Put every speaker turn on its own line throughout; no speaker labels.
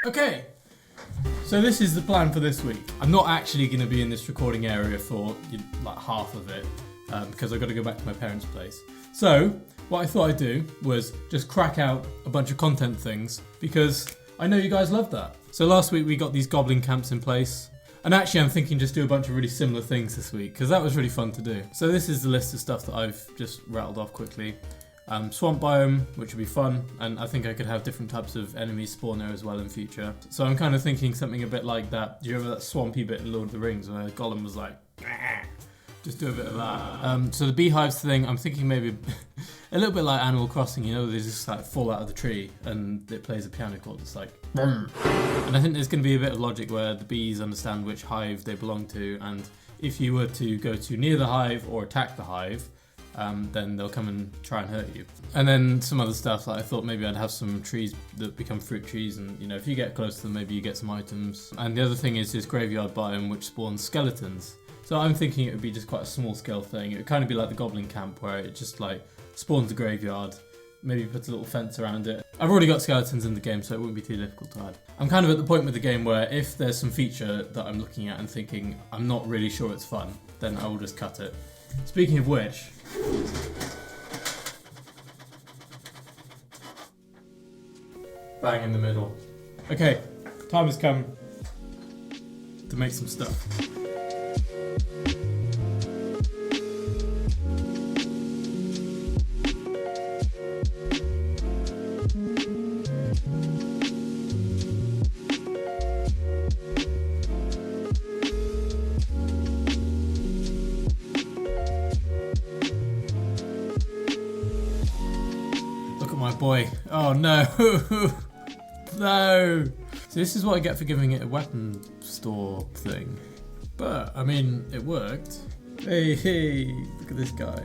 Okay, so this is the plan for this week. I'm not actually going to be in this recording area for like half of it because I've got to go back to my parents' place. So what I thought I'd do was just crack out a bunch of content things because I know you guys love that. So last week we got these goblin camps in place. And actually I'm thinking just do a bunch of really similar things this week because that was really fun to do. So this is the list of stuff that I've just rattled off quickly. Swamp biome, which would be fun, and I think I could have different types of enemies spawn there as well in future. So I'm kind of thinking something a bit like that. Do you remember that swampy bit in Lord of the Rings where Gollum was like, "Nah." Just do a bit of that. So the beehives thing, I'm thinking maybe a little bit like Animal Crossing, you know, they just like fall out of the tree and it plays a piano chord. It's like, and I think there's going to be a bit of logic where the bees understand which hive they belong to, and if you were to go too near the hive or attack the hive, then they'll come and try and hurt you. And then some other stuff, like I thought maybe I'd have some trees that become fruit trees, and you know, if you get close to them, maybe you get some items. And the other thing is this graveyard biome, which spawns skeletons. So I'm thinking it would be just quite a small scale thing. It would kind of be like the goblin camp where it just like spawns a graveyard, maybe puts a little fence around it. I've already got skeletons in the game, so it wouldn't be too difficult to add. I'm kind of at the point with the game where if there's some feature that I'm looking at and thinking I'm not really sure it's fun, then I will just cut it. Speaking of which, bang in the middle. Okay, time has come to make some stuff. My boy. Oh no. No. So this is what I get for giving it a weapon store thing. But, I mean, it worked. Hey, look at this guy.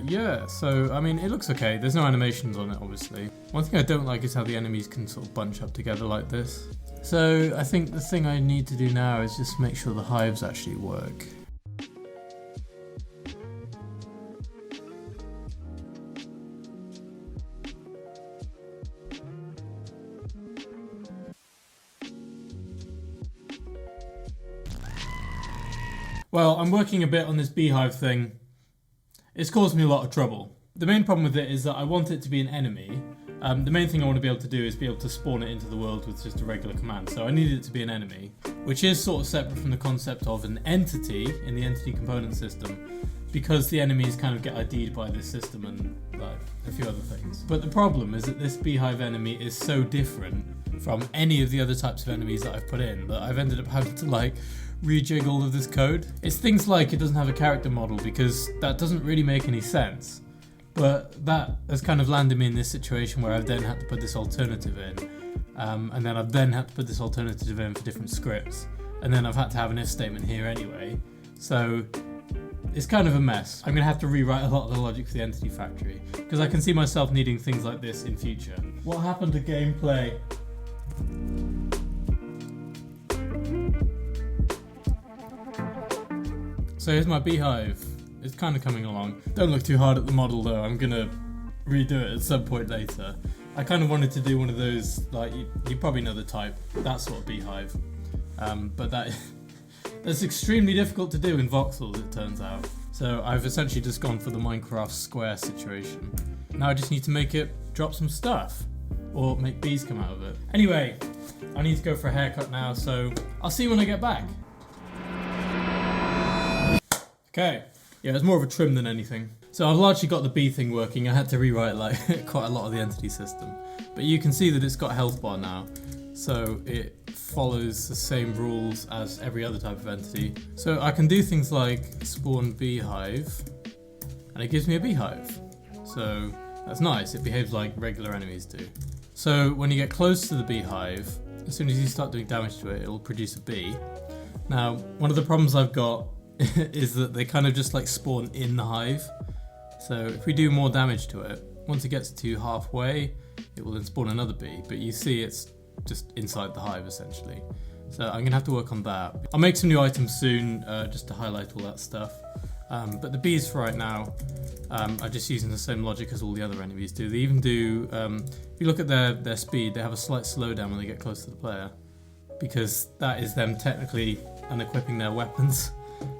Yeah, so, I mean, it looks okay. There's no animations on it, obviously. One thing I don't like is how the enemies can sort of bunch up together like this. So, I think the thing I need to do now is just make sure the hives actually work. Well, I'm working a bit on this beehive thing. It's caused me a lot of trouble. The main problem with it is that I want it to be an enemy. The main thing I want to be able to do is be able to spawn it into the world with just a regular command. So I needed it to be an enemy, which is sort of separate from the concept of an entity in the entity component system, because the enemies kind of get ID'd by this system and like a few other things. But the problem is that this beehive enemy is so different from any of the other types of enemies that I've put in that I've ended up having to like rejig all of this code. It's things like it doesn't have a character model because that doesn't really make any sense. But that has kind of landed me in this situation where I've then had to put this alternative in. And then I've then had to put this alternative in for different scripts. And then I've had to have an if statement here anyway. So it's kind of a mess. I'm going to have to rewrite a lot of the logic for the entity factory because I can see myself needing things like this in future. What happened to gameplay? So here's my beehive. It's kind of coming along. Don't look too hard at the model though, I'm gonna redo it at some point later. I kind of wanted to do one of those, like, you probably know the type, that sort of beehive. But that's extremely difficult to do in Voxel, it turns out. So I've essentially just gone for the Minecraft square situation. Now I just need to make it drop some stuff, or make bees come out of it. Anyway, I need to go for a haircut now, so I'll see you when I get back. Okay, yeah, it's more of a trim than anything. So I've largely got the bee thing working. I had to rewrite like quite a lot of the entity system. But you can see that it's got a health bar now. So it follows the same rules as every other type of entity. So I can do things like spawn beehive, and it gives me a beehive. So that's nice, it behaves like regular enemies do. So when you get close to the beehive, as soon as you start doing damage to it, it'll produce a bee. Now, one of the problems I've got is that they kind of just like spawn in the hive. So if we do more damage to it, once it gets to halfway, it will then spawn another bee, but you see it's just inside the hive essentially. So I'm gonna have to work on that. I'll make some new items soon, just to highlight all that stuff. But the bees for right now are just using the same logic as all the other enemies do. They even do, if you look at their speed, they have a slight slowdown when they get close to the player, because that is them technically unequipping their weapons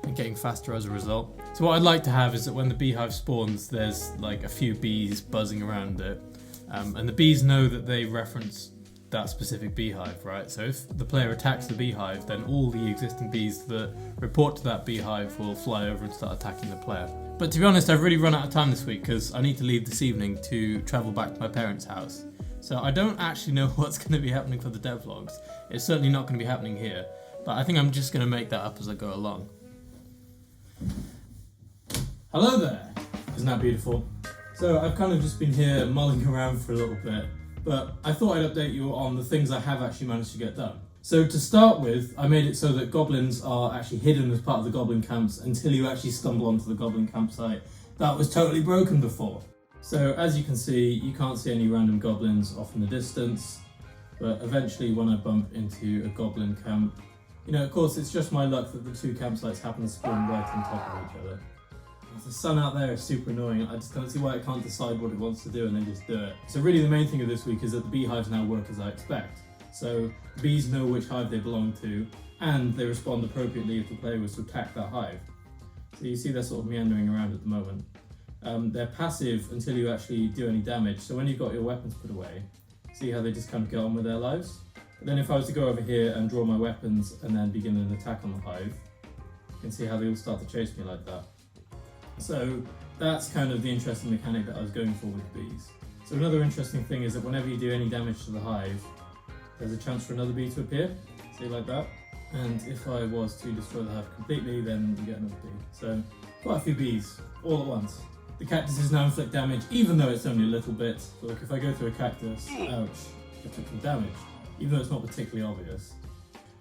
and getting faster as a result. So what I'd like to have is that when the beehive spawns, there's like a few bees buzzing around it, and the bees know that they reference that specific beehive, right? So if the player attacks the beehive, then all the existing bees that report to that beehive will fly over and start attacking the player. But to be honest, I've really run out of time this week because I need to leave this evening to travel back to my parents' house. So I don't actually know what's going to be happening for the devlogs. It's certainly not going to be happening here, but I think I'm just going to make that up as I go along. Hello there! Isn't that beautiful? So I've kind of just been here mulling around for a little bit, but I thought I'd update you on the things I have actually managed to get done. So to start with, I made it so that goblins are actually hidden as part of the goblin camps until you actually stumble onto the goblin campsite. That was totally broken before. So as you can see, you can't see any random goblins off in the distance, but eventually when I bump into a goblin camp, you know, of course it's just my luck that the two campsites happen to spawn right on top of each other. The sun out there is super annoying. I just don't see why it can't decide what it wants to do and then just do it. So really the main thing of this week is that the beehives now work as I expect. So bees know which hive they belong to, and they respond appropriately if the player was to attack that hive. So you see they're sort of meandering around at the moment. They're passive until you actually do any damage. So when you've got your weapons put away, see how they just kind of get on with their lives? But then if I was to go over here and draw my weapons and then begin an attack on the hive, you can see how they all start to chase me like that. So that's kind of the interesting mechanic that I was going for with the bees. So another interesting thing is that whenever you do any damage to the hive, there's a chance for another bee to appear, see like that. And if I was to destroy the hive completely, then you get another bee. So quite a few bees, all at once. The cactuses now inflict damage, even though it's only a little bit. So like if I go through a cactus, ouch, I took some damage, even though it's not particularly obvious.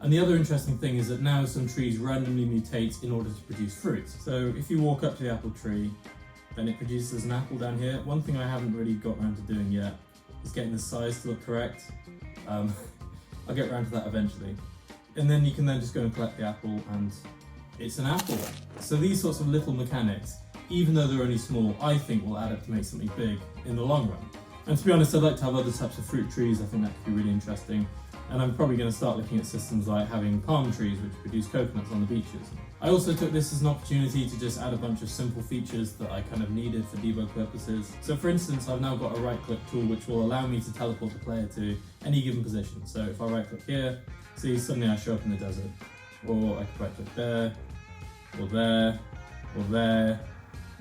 And the other interesting thing is that now some trees randomly mutate in order to produce fruit. So if you walk up to the apple tree, then it produces an apple down here. One thing I haven't really got around to doing yet is getting the size to look correct. I'll get around to that eventually. And then you can then just go and collect the apple and it's an apple. So these sorts of little mechanics, even though they're only small, I think will add up to make something big in the long run. And to be honest, I'd like to have other types of fruit trees. I think that could be really interesting. And I'm probably going to start looking at systems like having palm trees which produce coconuts on the beaches. I also took this as an opportunity to just add a bunch of simple features that I kind of needed for debug purposes. So for instance, I've now got a right click tool which will allow me to teleport the player to any given position. So if I right click here, see suddenly I show up in the desert. Or I can right click there, or there, or there.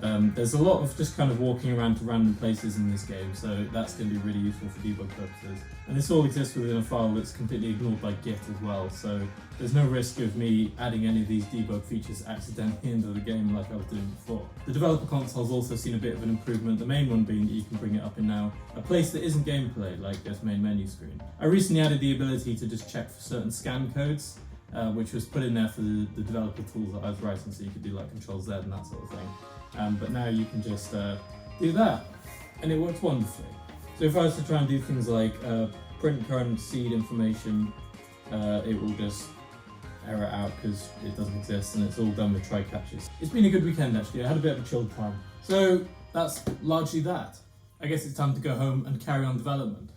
There's a lot of just kind of walking around to random places in this game, so that's going to be really useful for debug purposes. And this all exists within a file that's completely ignored by Git as well, so there's no risk of me adding any of these debug features accidentally into the game like I was doing before. The developer console's also seen a bit of an improvement, the main one being that you can bring it up in now a place that isn't gameplay, like this main menu screen. I recently added the ability to just check for certain scan codes, which was put in there for the developer tools that I was writing, so you could do like Control-Z and that sort of thing. But now you can just do that, and it works wonderfully. So if I was to try and do things like print current seed information, it will just error out because it doesn't exist, and it's all done with try catches. It's been a good weekend actually, I had a bit of a chilled time. So that's largely that. I guess it's time to go home and carry on development.